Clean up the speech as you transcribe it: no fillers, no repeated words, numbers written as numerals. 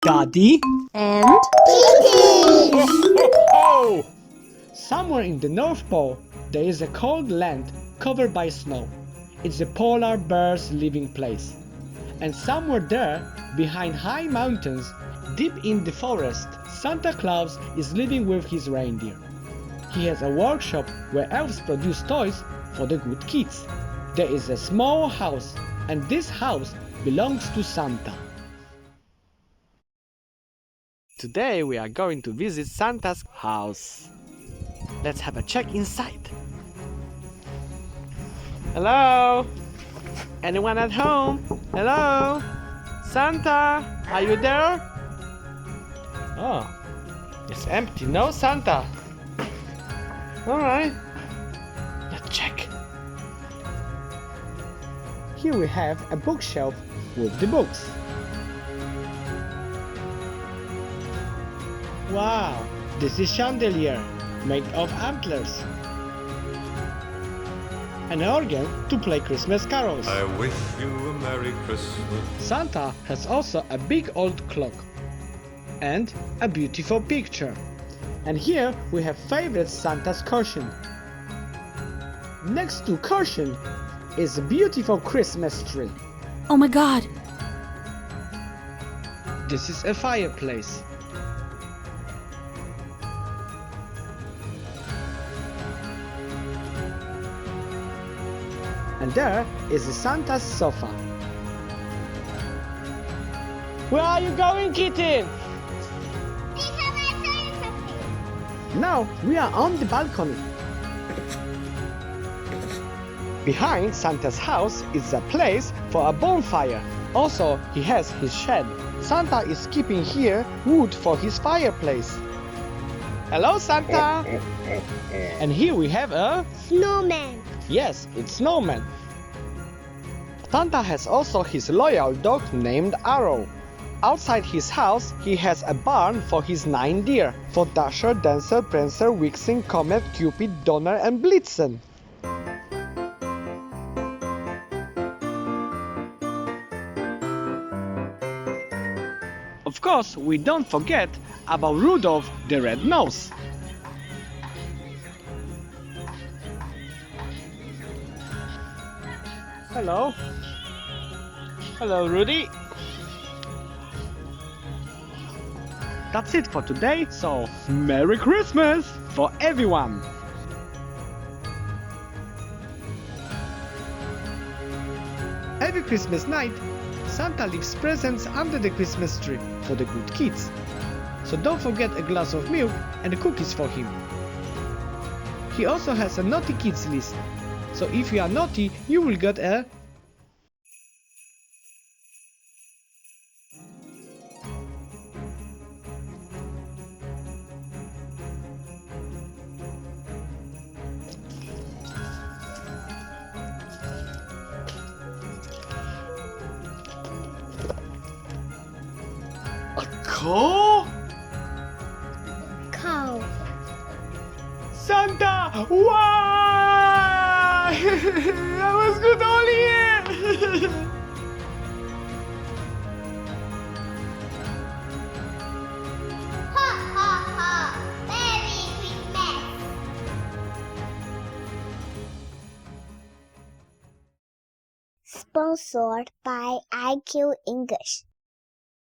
Daddy, and Kittens! Oh! Somewhere in the North Pole, there is a cold land covered by snow. It's the polar bear's living place. And somewhere there, behind high mountains, deep in the forest, Santa Claus is living with his reindeer. He has a workshop where elves produce toys for the good kids. There is a small house, and this house belongs to Santa. Today we are going to visit Santa's house. Let's have a check inside. Hello? Anyone at home? Hello? Santa, are you there? Oh, it's empty. No Santa. Alright. Let's check. Here we have a bookshelf with the books. Wow, this is chandelier made of antlers. An organ to play Christmas carols. I wish you a Merry Christmas. Santa has also a big old clock and a beautiful picture. And here we have favorite Santa's cushion. Next to cushion is a beautiful Christmas tree. oh my god, This is a fireplace. And there is a Santa's sofa. Where are you going, Kitten? Now we are on the balcony. Behind Santa's house is a place for a bonfire. Also, he has his shed. Santa is keeping here wood for his fireplace. Hello, Santa! And here we have a... snowman. Yes, it's Snowman. Santa has also his loyal dog named Arrow. Outside his house, he has a barn for his 9 deer, for Dasher, Dancer, Prancer, Vixen, Comet, Cupid, Donner and Blitzen. Of course, we don't forget about Rudolph the Red-Nosed. Hello. Hello, Rudy. That's it for today, so Merry Christmas for everyone! Every Christmas night, Santa leaves presents under the Christmas tree for the good kids. So don't forget a glass of milk and cookies for him. He also has a naughty kids list. So if you are naughty, you will get a... A cow? Cow. Santa! Why? I was good all year! Ha ha ha! Merry Christmas! Sponsored by IQ English.